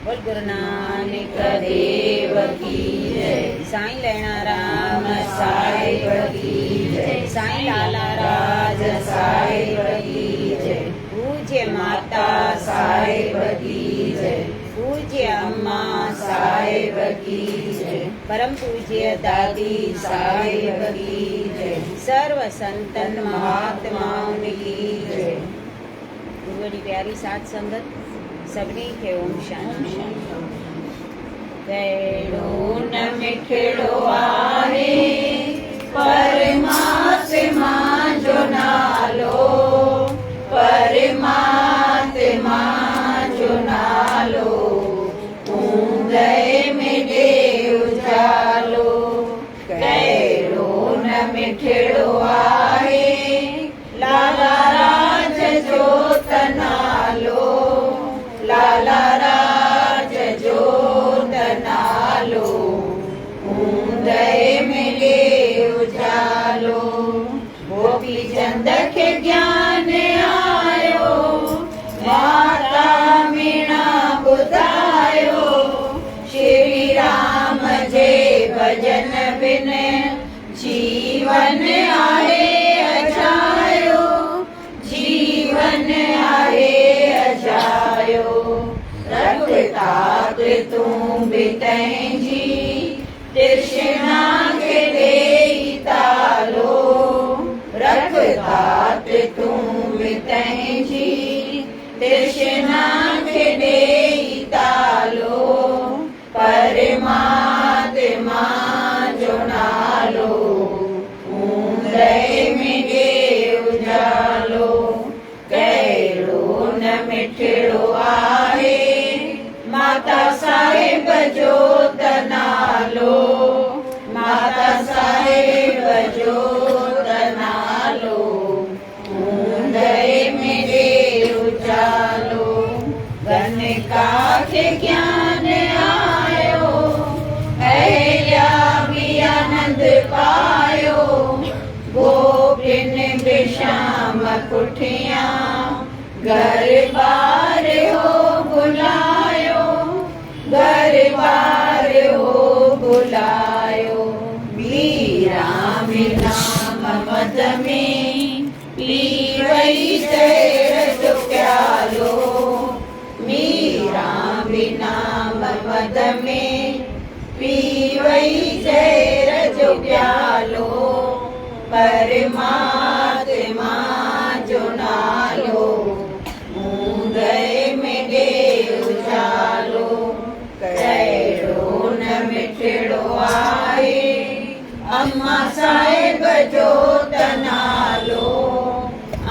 बोल गुरु नानक देव की जय। साईं लैणा राम साहिब की जय। साईं लाला राज साहिब की जय। पूज्य माता साहिब की जय। पूज्य अम्मा साहिब की जय। परम पूज्य दादी साहिब की जय। सर्व संतन महात्माओं की जय। गुरुवरी प्यारी साथ संगत सबने के ओम शांति। कहिड़ो न मिठड़ो आहे परमात्मा जो नालो, परमात्मा जो नालो, ऊंदहि में ॾे उजालो। कहिड़ो न मिठड़ो आहे लाला राज जो त नालो, लाला राज जो त नालो, ऊंदहि में ॾे उजालो। गोपी चंद खे ज्ञान आयो, माता मीणा ॿुधायो। श्री राम जे भजन बिन जीवन आहे अजायो, जीवन आहे अजायो। रख तात तूं बि तंहिंजी तृष्णा खे ॾेई तालो, रख तात तूं बि तंहिंजी तृष्णा खे ॾेई तालो। परमात्मा जो नालो, ऊंदहि में ॾे उजालो। कहिड़ो न मिठड़ो आहे माता साहिब जो त नालो, माता साहिब जो त नालो, ऊंदहि में ॾे उजालो। गणिका खे ज्ञान आयो, अहिल्या बि आनंद पायो। गोपिन बि श्याम कुठियां घर बार हो बुलायो, घर बार हो बुलायो। मीरा नाम मद में पी वई जहर जो प्यालो, मीरा नाम मद में पी वई जहर जो प्यालो। परमात्मा जो नालो, ऊंदहि में ॾे उजालो। कहिड़ो न मिठड़ो आहे अम्मा साहिब जो त नालो,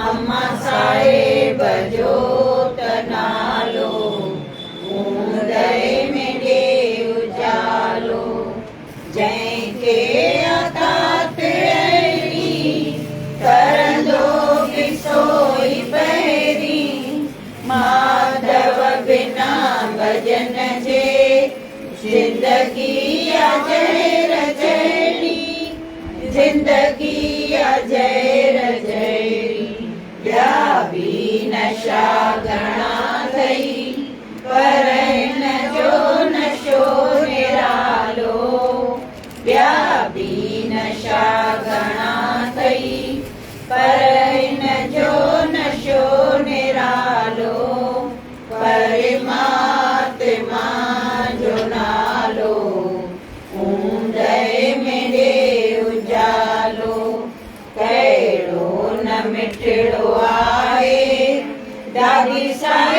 अम्मा साहिब जो त नालो, ऊंदहि में ॾे उजालो। जंहिंखे अतात अहिड़ी करंदो बि सोई पहिरी। माधव बिना भजन जे जिंदगी जहर जहिड़ी, जिंदगी जहर जहिड़ी। ॿिया बि नशा घणा अथई पर हिन जो नशो निरालो। ॿिया बि नशा घणा अथई पर हिन जो नशो निरालो। परमात्मा जो नालो, ऊंदहि में ॾे उजालो। कहिड़ो न मिठड़ो आहे दादी साहिब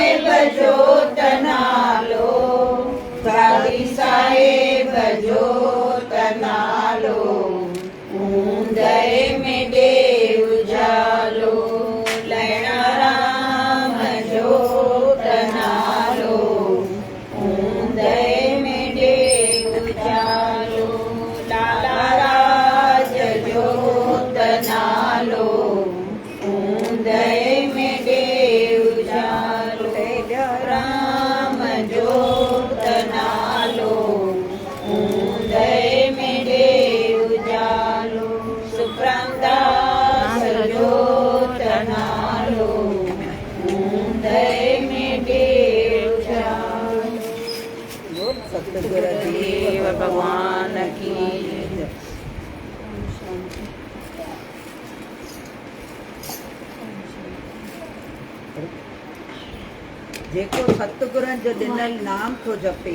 सतगुरनि जो ॾिनल नाम थो जपे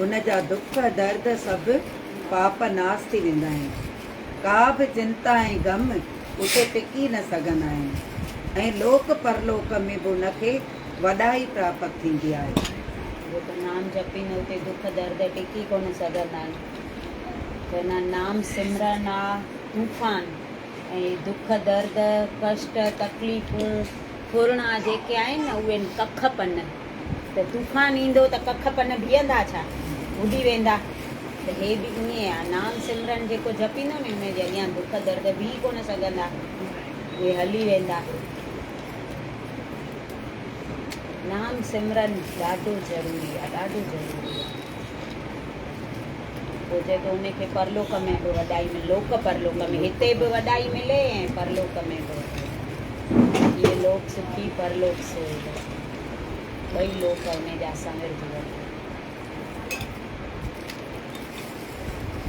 उन जा दुख दर्द सभु पाप नाश थी वेंदा आहिनि। का बि चिंता ऐं ग़म उते टिकी न सघंदा आहिनि ऐं लोक परलोक में बि उनखे वॾाई प्राप्त थींदी आहे। वो तो नाम जपींदो उते दुख दर्द टिकी कोन सघंदा आहिनि। चवंदा नाम सिमरन आहे तूफ़ान ऐं दुख दर्द कष्ट तकलीफ़ूं फुरणा जेके आहिनि न उहे कख पन। त तूफ़ान ईंदो त कख पन बीहंदा छा, उॾी वेंदा। त हे बि ईअं आहे, नाम सिमरन जेको जपींदो न हुन जे अॻियां दुख दर्द बीह कोन सघंदा, उहे हली वेंदा। नाम सिमरन ॾाढो ज़रूरी आहे, ॾाढो ज़रूरी आहे। पोइ चए थो उनखे परलोक में बि वॾाई मिले, लोक परलोक में, हिते बि वॾाई मिले ऐं परलोक में बि। इहे लोक सुखी परलोक सुख, ॿई लोक उन जा समृद्ध वञे।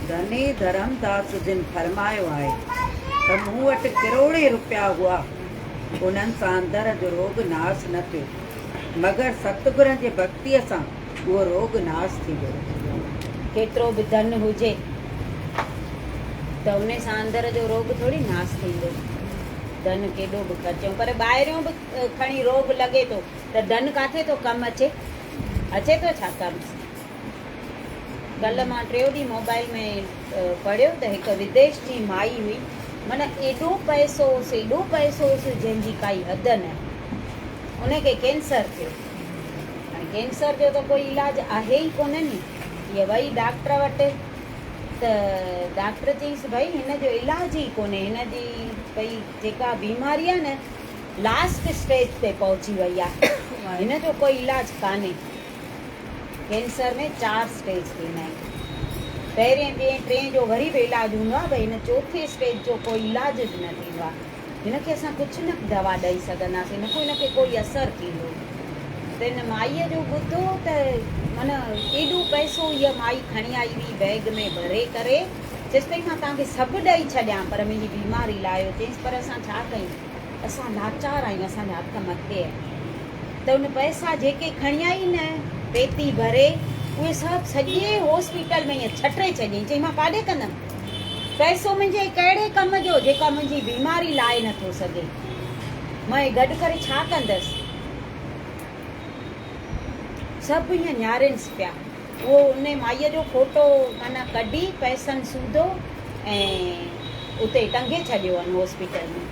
धने धर्मदास जिन फरमायो आहे त मूं वटि करोड़े रुपया हुआ, उन्हनि सां अंदर जो रोग नाश न थियो, मगर सतगुरनि जे भक्तीअ सां उहो रोग नाश थी वियो। केतिरो बि धन हुजे त उन सां अंदर जो रोग थोरी नाश थींदो। धन केॾो बि ख़र्चूं पर ॿाहिरियों बि खणी रोग लॻे थो त धन किथे थो कमु अचे, अचे थो छा कमु। कल्ह मां टियों ॾींहुं मोबाइल में पढ़ियो त हिकु विदेश जी माई हुई, माना एॾो पैसो हुउसि जंहिंजी काई हद न। उनखे कैंसर थियो। हाणे कैंसर जो त कोई इलाजु आहे ई कोन नी। हीअ वई डॉक्टर वटि त डॉक्टर चयईंसि भई हिन जो इलाजु ई कोन्हे, हिन जी भई जेका बीमारी आहे न लास्ट स्टेज ते पहुची वई आहे, हिन जो कोई इलाजु कान्हे। कैंसर में 4 स्टेज थींदा आहिनि, पहिरें ॿिएं टें जो वरी बि इलाजु हूंदो आहे, भई हिन चौथे स्टेज जो कोई इलाजु न थींदो आहे। हिनखे असां कुझु न दवा ॾेई सघंदासीं, न को हिनखे कोई असरु थींदो। त हिन माईअ जो ॿुधो त माना एॾो पैसो इहा माई खणी आई हुई बैग में भरे करे, चएसि पई मां तव्हांखे सभु ॾेई छॾियां पर मुंहिंजी बीमारी लाहियो। चयईंसि पर असां छा कयूं, असां लाचार आहियूं, असांजा हथ मथे आहे। त उन पैसा जेके खणी आई न पेती भरे, उहे सभु सॼे हॉस्पिटल में ईअं छटे छॾियईं। चई मां काॾे कंदमि पैसो, मुंहिंजे कहिड़े कम जो जेका मुंहिंजी बीमारी लाहे नथो सघे, मां हे गॾु करे छा कंदसि। सभु ईअं निहारेसि पिया। उहो उन माईअ जो फोटो माना कढी पैसनि सूधो ऐं उते टंगे छॾियो आहिनि हॉस्पिटल में।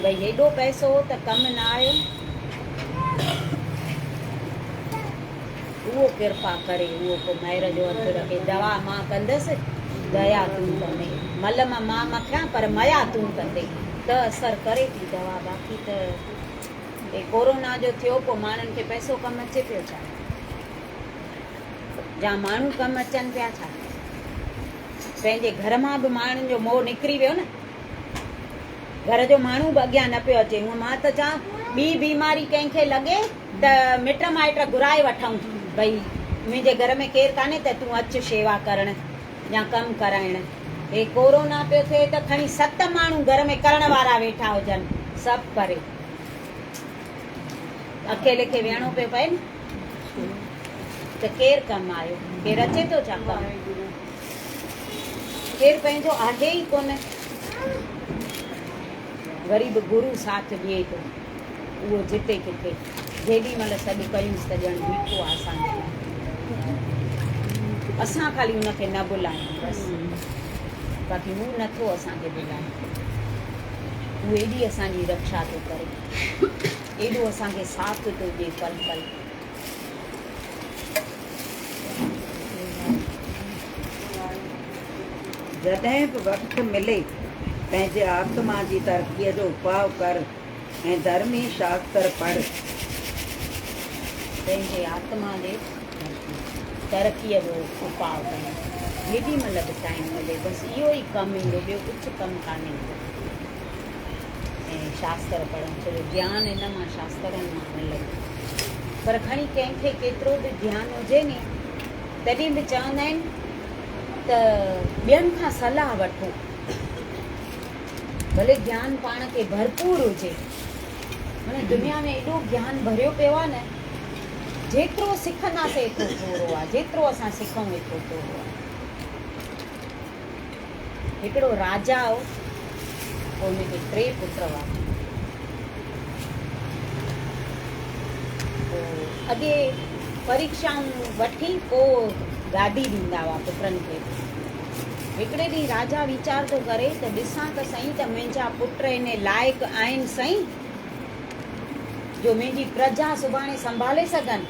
भई हेॾो पैसो त कमु न आयो, उहो कृपा करे, उहो को महिर जो हथु रखे। दवा मां कंदसि, दया तूं कंदे, मलम मां मखियां पर मया तूं कंदे, त असरु करे थी दवा। बाक़ी त हे कोरोना जो थियो पोइ माण्हुनि खे पैसो कमु अचे पियो छा, जा माण्हू कमु अचनि पिया छा। पंहिंजे घर मां बि माण्हुनि जो मोह निकिरी वियो न, घर जो माण्हू बि अॻियां न पियो अचे। हूअं मां त चवां ॿी बीमारी कंहिंखे लॻे त मिट माइट घुराए वठूं, भई मुंहिंजे घर में केरु कान्हे त तूं अचु शेवा करणु या कमु कराइणु। हे कोरोना पियो थिए त खणी 7 माण्हू घर में करण वारा वेठा हुजनि, सभु करे अकेले खे विहणो पियो पए न, त केरु कमु आयो, केरु अचे थो छा कमु, केरु पंहिंजो आहे ई कोन। वरी बि गुरू साथ ॾिए थो, उहो जिते किथे जेॾी महिल सॾु कयूंसि त ॼण बीठो आहे असांजे लाइ। असां ख़ाली हुनखे न बुलायूं बसि, बाक़ी हू नथो असांखे बुलाए। हू एॾी असांजी रक्षा थो करे, एॾो असांखे साथ थो ॾिए पल पल। जॾहिं बि वक़्तु मिले पंहिंजे आत्मा जी तरक़ीअ जो उपाउ कर ऐं धर्मी शास्त्र पढ़। पंहिंजे आत्मा जे तरक़ीअ जो उपाउ कर, जेॾी महिल बि टाइम मिले, बसि इहो ई कमु ईंदो, ॿियो कुझु कमु कान्हे। ऐं शास्त्र पढ़णु, छो जो ज्ञान इन मां शास्त्रनि मां मिलंदो। पर खणी कंहिंखे केतिरो बि ध्यानु हुजे नी, तॾहिं बि चवंदा आहिनि त ॿियनि खां सलाह वठो। भले ज्ञान पाण खे भरपूर हुजे माने दुनिया में एॾो ज्ञान भरियो पियो आहे न, जेतिरो सिखंदासीं एतिरो थोरो आहे, जेतिरो असां सिखूं एतिरो थोरो आहे। हिकिड़ो राजा हो, पोइ हुनखे 3 पुट हुआ। अॻे परीक्षाऊं वठी पोइ गादी ॾींदा हुआ पुटनि खे। हिकिड़े ॾींहुं राजा वीचार थो करे त ॾिसां त सही त मुंहिंजा पुट इन लाइक़ु आहिनि सही जो मुंहिंजी प्रजा सुभाणे संभाले सघनि।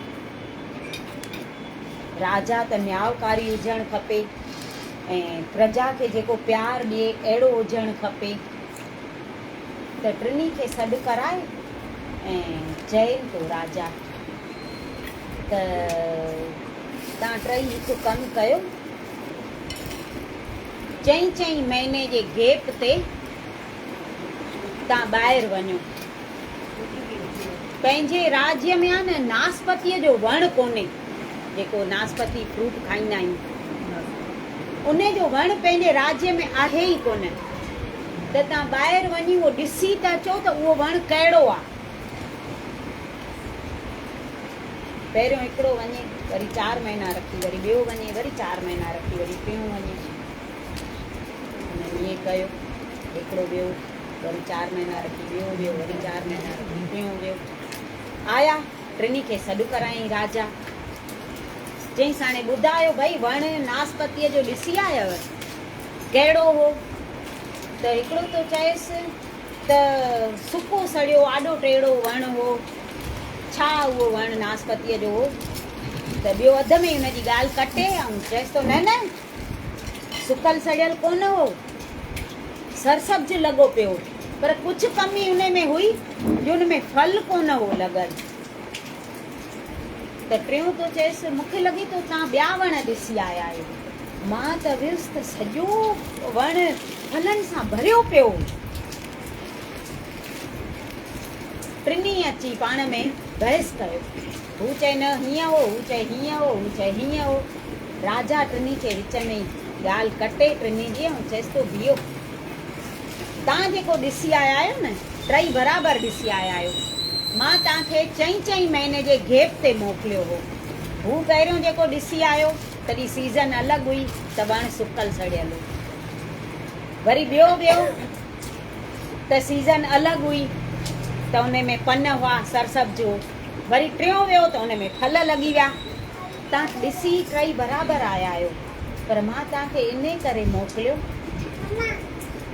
राजा त न्यायकारी हुजणु खपे ऐं प्रजा खे जेको प्यारु ॾिए अहिड़ो हुजणु खपे। त टिनी खे सॾु कराए ऐं चइनि थो राजा त तव्हां टई हिकु कमु कयो, 4 महीने जे गैप ते तव्हां ॿाहिरि वञो। पंहिंजे राज्य में आहे न नासपतीअ जो वणु कोन्हे, जेको नासपती फ्रूट खाईंदा आहियूं, उन जो वणु पंहिंजे राज्य में आहे ई कोन। त तव्हां ॿाहिरि वञी उहो ॾिसी था अचो त उहो वणु कहिड़ो आहे। पहिरियों हिकिड़ो वञे, वरी 4 महीना रखी, वरी ॿियो वञे, वरी 4 महीना रखी, वरी टियों वञे। हुन ईअं कयो, हिकिड़ो वियो, वरी 4 महीना रखी, ॿियो वियो, वरी 4 महीना रखी, टियों वियो। आया, टिनी खे सॾु करायईं राजा, चईंसि हाणे ॿुधायो भई वणु नासपतीअ जो ॾिसी आयव, कहिड़ो हो? त हिकिड़ो तो चएसि त सुको सड़ियो आॾो टेड़ो वणु हो। छा उहो वणु नासपतीअ जो हो? त ॿियो अध में हुन जी ॻाल्हि कटे ऐं चएसि थो न न सुकल सड़ियल कोन हो, सरसब्ज लॻो पियो, पर कुझु कमी हुन में हुई जो हुन में फल कोन हो लॻल। त टियों तो चएसि मूंखे लॻे थो तव्हां ॿिया वण ॾिसी आया आहियो। मां त वियुसि त सॼो वणु फलनि सां भरियो पियो। टिनी अची पाण में बहस कयो, हू चए न हीअं हो, हू चए हीअं हो, हू चए हीअं हो। राजा टिनी खे विच में ॻाल्हि कटे टिनी जी ऐं चएसि थो बीहो, तव्हां जेको ॾिसी आया आहियो न, 3 बराबरि ॾिसी आया आहियो। मां तव्हांखे 4 महीने जे गैप ते मोकिलियो हो। हू पहिरियों जेको ॾिसी आयो तॾहिं सीज़न अलॻि हुई त वणु सुकल सड़ियल हो। वरी ॿियो वियो त सीज़न अलॻि हुई त हुन में पन हुआ, सरसब्ज हो। वरी टियों वियो त हुन में फल लॻी विया। तव्हां ॾिसी 3 बराबरि आया आहियो, पर मां तव्हांखे इन करे मोकिलियो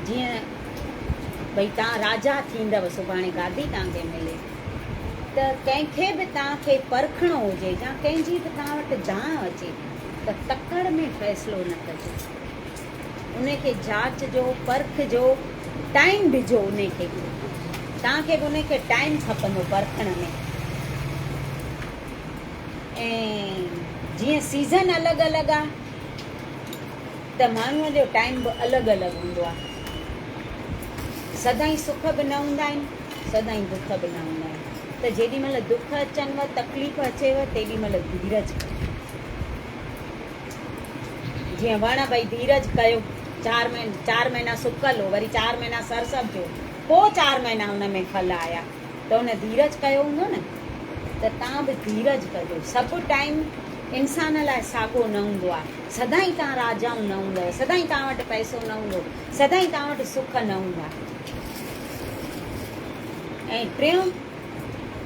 जीअं भई तव्हां राजा थींदव, सुभाणे गादी तव्हांखे मिले, त कंहिंखे बि तव्हांखे परखिणो हुजे या कंहिंजी बि तव्हां वटि दांह अचे त तकड़ में फ़ैसिलो न कजो, उनखे जांचजो, परखिजो, टाइम ॾिजो उनखे। तव्हांखे बि उनखे टाइम खपंदो परखण में। ऐं जीअं सीज़न अलॻि अलॻि आहे त माण्हूअ जो टाइम बि अलॻि अलॻि हूंदो आहे। सदाईं सुख बि न हूंदा आहिनि, सदाईं दुख बि न हूंदा आहिनि। त जेॾी महिल दुख अचनिव, तकलीफ़ अचेव, तेॾी महिल धीरज कयो। जीअं वण भई धीरज कयो, 4 महीना सुकल हो, वरी 4 महीना सरसब्ज हो, पोइ 4 महीना हुन में फल आया, त हुन धीरज कयो हूंदो न। त तव्हां बि धीरज कजो। सभु टाइम इंसान लाइ साॻियो न हूंदो आहे। सदाईं तव्हां राजाऊं न हूंदव, सदाईं तव्हां वटि पैसो न हूंदो, सदाईं तव्हां वटि सुख न हूंदा। ऐं टियों,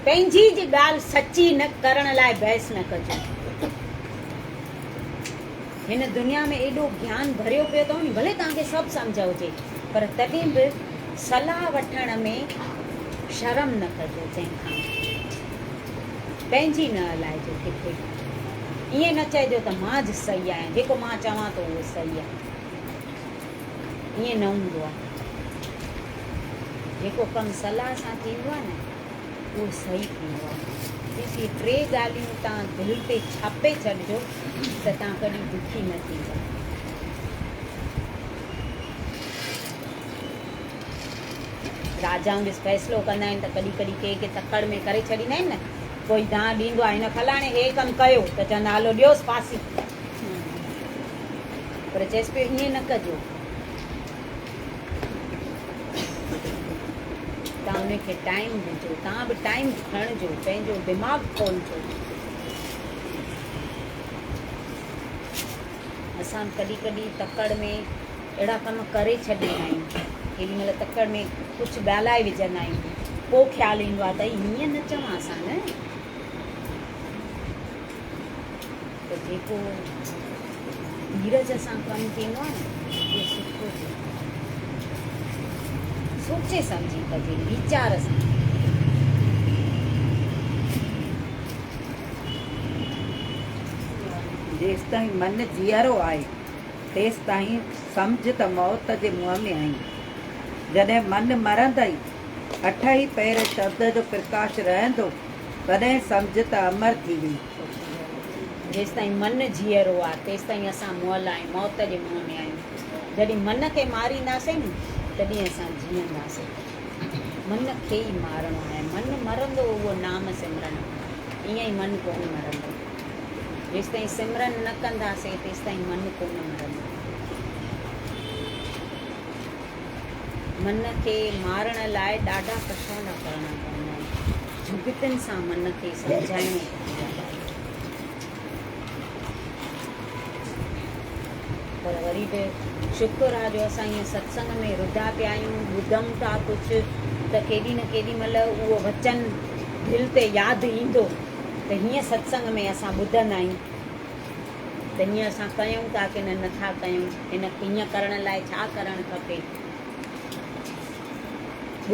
पंहिंजी जी ॻाल्हि सची न करण लाइ बहस न कजो। हिन दुनिया में एॾो ज्ञान भरियो पियो अथव नी, भले तव्हांखे सभु सम्झ हुजे, पर तॾहिं बि सलाह वठण में शर्म न कजो कंहिंखां। पंहिंजी न हलाइजो किथे। ईअं न चइजो त मां ज सही आहियां, जेको मां चवां थो उहो सही आहे। ईअं न हूंदो आहे। जेको कमु सलाह सां थींदो आहे न, उहो सही थींदो आहे। इहे 3 ॻाल्हियूं तव्हां दिलि ते छापे छॾिजो त तव्हां कॾहिं दुखी न थींदा। राजाऊं ॾिस फ़ैसिलो कंदा आहिनि त कॾहिं कॾहिं कंहिंखे तकड़ में करे छॾींदा आहिनि न। कोई दांह ॾींदो आहे, हिन फलाणे हे कमु कयो, त चवंदा हलो ॾियोसि फासी। पर चएसि पियो ईअं न कजो। तव्हां उनखे टाइम ॾिजो, तव्हां बि टाइम खणिजो, पंहिंजो दिमाग़ खोलिजो। असां कॾहिं कॾहिं तकड़ में अहिड़ा कम करे छॾींदा आहियूं, केॾी महिल तकड़ में कुझु ॻाल्हाए विझंदा आहियूं, पोइ ख़्यालु ईंदो आहे त हीअं न चवां असां न। त जेको धीरज सां कमु थींदो आहे न, उहो सुठो थींदो आहे। सोचे सम्झी कजे, वीचार सां। जेसि ताईं मन जीअरो आहे तेसि ताईं सम्झ त मौत जे मुंहं में आई। जॾहिं मन मरंदई, अठ ई पैर शब्द जो प्रकाश रहंदो, तॾहिं सम्झ त अमर थी वई। जेसि ताईं मन जीअरो आहे तेसि ताईं असां मुअल आहियूं, मौत जे मुंहं में आहियूं। जॾहिं मन खे मारींदासीं न, तॾहिं असां जीअंदासीं। मन खे ई मारणो आहे। मन मरंदो उहो नाम सिमरन, ईअं ई मन कोन मरंदो। जेसि ताईं सिमरन न कंदासीं तेसि ताईं मन कोन मरंदो। मन खे मारण लाइ ॾाढा कठोरा करणा पवंदा आहिनि, जुगतियुनि सां मन खे सम्झाइणो पवंदो आहे। पर वरी बि शुक्र आहे जो असां ईअं सत्संग में रुधा पिया आहियूं, ॿुधूं था कुझु, त केॾी न केॾी महिल उहो वचन दिलि ते यादि ईंदो त हीअं सत्संग में असां ॿुधंदा आहियूं, त हीअं असां कयूं था की न नथा कयूं, हिन हीअं करण लाइ छा करणु खपे।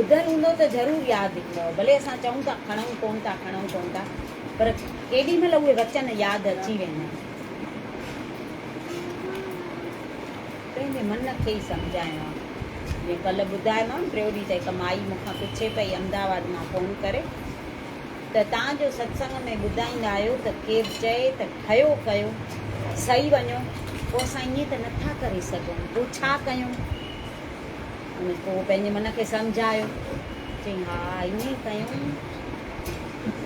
ॿुधल हूंदो त ज़रूरु यादि ईंदव, भले असां चऊं था खणूं कोन था, पर केॾी महिल उहे वचन यादि अची वेंदा आहिनि। पंहिंजे मन खे ई सम्झाइणो आहे। जीअं कल्ह ॿुधायोमांव, टियों ॾींहुं त हिकु माई मूंखां पुछे पई अहमदाबाद मां फ़ोन करे, त तव्हांजो सत्संग में ॿुधाईंदा आहियो त केरु चए त ठहियो कयो, सही वञो, पोइ असां ईअं त नथा करे सघूं, पोइ छा कयूं। पोइ पंहिंजे मन खे सम्झायो, चई हा ईअं कयूं।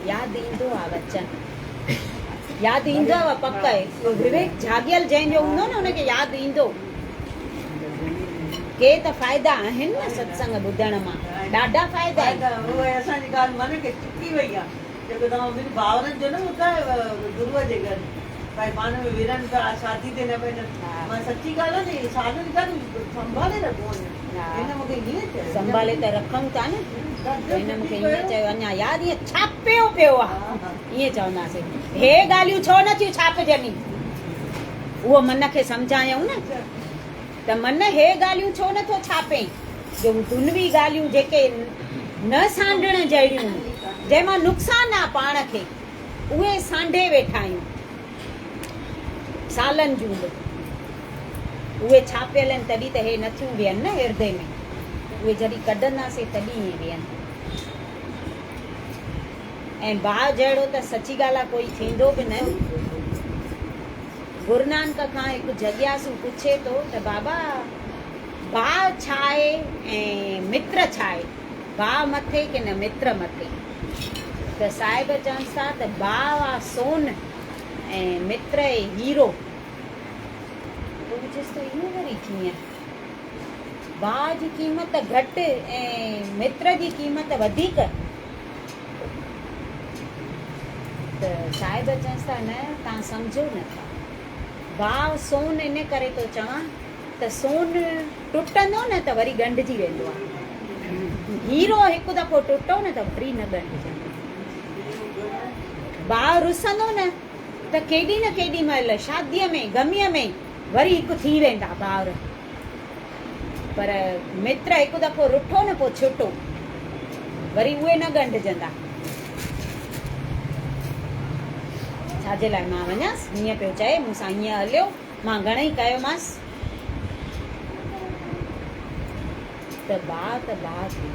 यादि ईंदो आहे वचन, यादि ईंदो आहे पक आहे। विवेक जाॻियल जंहिंजो हूंदो न, हुनखे यादि ईंदो। के त फ़ाइदा आहिनि न सत्संग ॿुधण मां, ॾाढा फ़ाइदा आहिनि। उहे असांजी ॻाल्हि मन खे चुकी वई आहे। जेको तव्हां मुंहिंजे भाउरनि जो न ॿुधायो गुरूअ जे घर, भई पाण में विरनि पिया, शादी ते न वञनि। मां सची ॻाल्हि आहे न, सालनि खां संभाले रखो। हिन मूंखे हीअं चयो, संभाले त रखूं था न। हिन मूंखे हीअं चयो, अञा यादि ईअं छापियो पियो आहे, ईअं चवंदासीं। हे ॻाल्हियूं छो न थियूं छापजनि, उहो मन खे सम्झायूं न। त मन हे ॻाल्हियूं छो नथो छापे, जो दुनवी ॻाल्हियूं जेके न सांडण जहिड़ियूं, जंहिंमां नुक़सानु आहे पाण खे, उहे सांडे वेठा आहियूं सालनि जूं बि। उहे छापियल आहिनि, तॾहिं त हे नथियूं वेहनि न हृदय में। उहे जॾहिं कढंदासीं तॾहिं ईअं वेहनि। ऐं भाउ जहिड़ो त सची ॻाल्हि आहे कोई थींदो बि न। गुरु नानक खां हिकु जगियासू पुछे थो त बाबा भाउ छा आहे ऐं मित्र छा आहे, भाउ मथे की न मित्र मथे। त साहिब चवनि था त भाउ आहे सोन ऐं मित्र आहे हीरो। पुछिस त इहो वरी कीअं, भाउ जी क़ीमत घटि ऐं मित्र जी क़ीमत वधीक। त साहिब चवनि था न, तव्हां सम्झो नथा। भाउ सोन इन करे थो चवां त सोन टुटंदो न त वरी ॻंढिजी वेंदो आहे। हीरो हिकु दफ़ो टुटो न त वरी न ॻंढिजंदो। भाउ रुसंदो न त केॾी न केॾी महिल शादीअ में ग़मीअ में वरी हिकु थी वेंदा भाउर। पर मित्र हिकु दफ़ो रुठो न पोइ छुटो, वरी उहे न ॻंढिजंदा। छाजे लाइ मां वञासि, हीअं पियो चए मूंसां, हीअं हलियो, मां घणेई कयोमांसि। त भाउ थी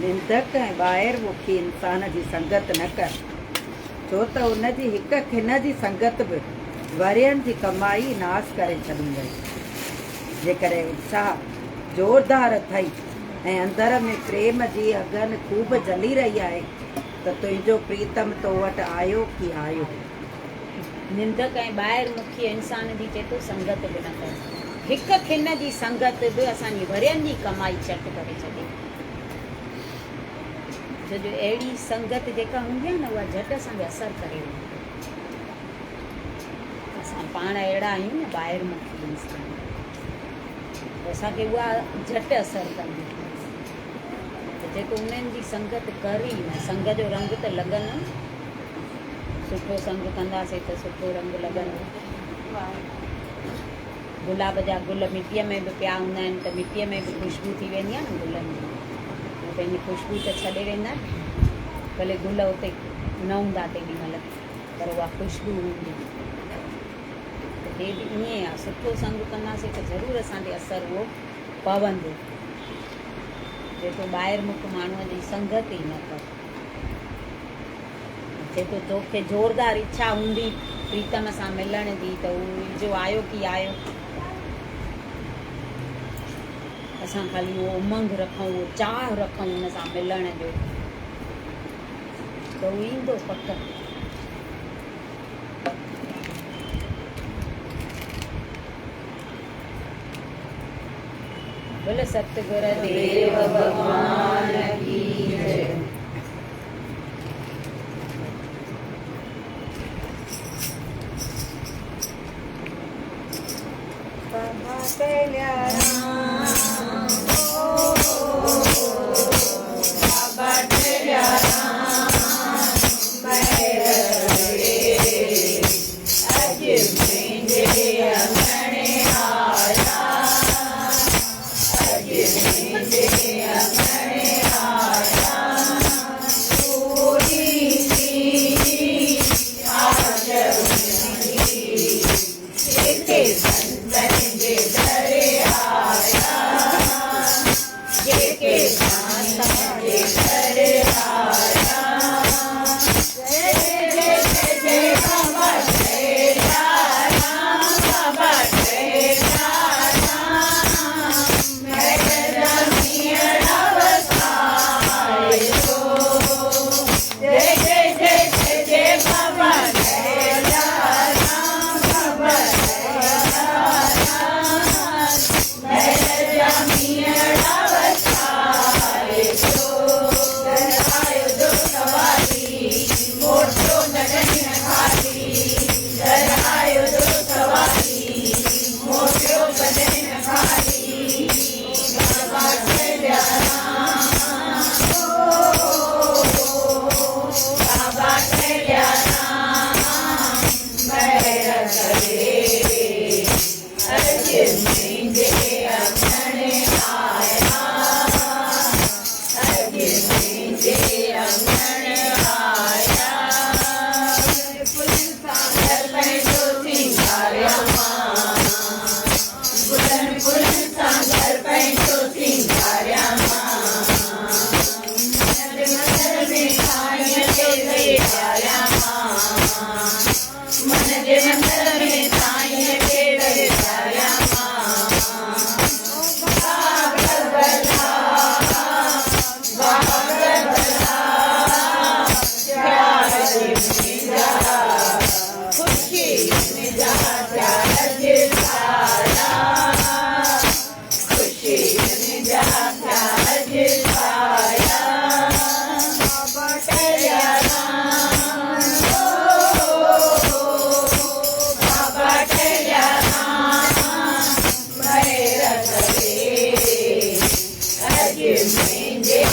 निंदक ऐं ॿाहिरि मुखी इंसान जी संगत न कर, छो त उनजी हिकु खिन जी संगत बि वरियनि जी कमाई नाश करे छॾींदई। जेकॾहिं उत्साह ज़ोरदार अथई ऐं अंदर में प्रेम जी अगन खूब जली रही आहे त तुंहिंजो प्रीतम तो वटि आयो की आयो। निंदक ऐं ॿाहिरि मुखी इंसान जी चए थो संगत बि न कर। हिक खिन जी संगत बि असांजी वरियनि जी कमाई चट करे छॾे। छो जो अहिड़ी संगत जेका हूंदी आहे न उहा झटि असांखे असरु करे वेंदी। असां पाण अहिड़ा आहियूं न ॿाहिरि मुखी इंसान, त असांखे उहा झटि असरु कंदी। त जेको उन्हनि जी संगत करी न, संग जो रंग त लॻंदो, सुठो संग कंदासीं त सुठो रंग लॻंदो। गुलाब जा गुल मिटीअ में बि पिया हूंदा आहिनि त मिटीअ में बि ख़ुशबू थी वेंदी आहे न गुलनि जी, उहे पंहिंजी ख़ुशबू त छॾे वेंदा आहिनि, भले गुल उते न हूंदा तेॾी महिल, पर उहा ख़ुशबू हूंदी। त हे बि ईअं आहे, सुठो संग कंदासीं त ज़रूरु असांजे असरु उहो पवंदो, जेको ॿाहिरि मुख माण्हूअ जी संगत ई न कर। जेको तोखे ज़ोरदार इच्छा हूंदी प्रीतम सां मिलण जी त उहो जो आयो की आयो, असां ख़ाली उहो उमंग रखूं, उहो चाह रखूं हुन सां मिलण जो, त उहो ईंदो पक। बोले सतगुर देव भगवान की जय। बाबा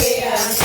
Yeah.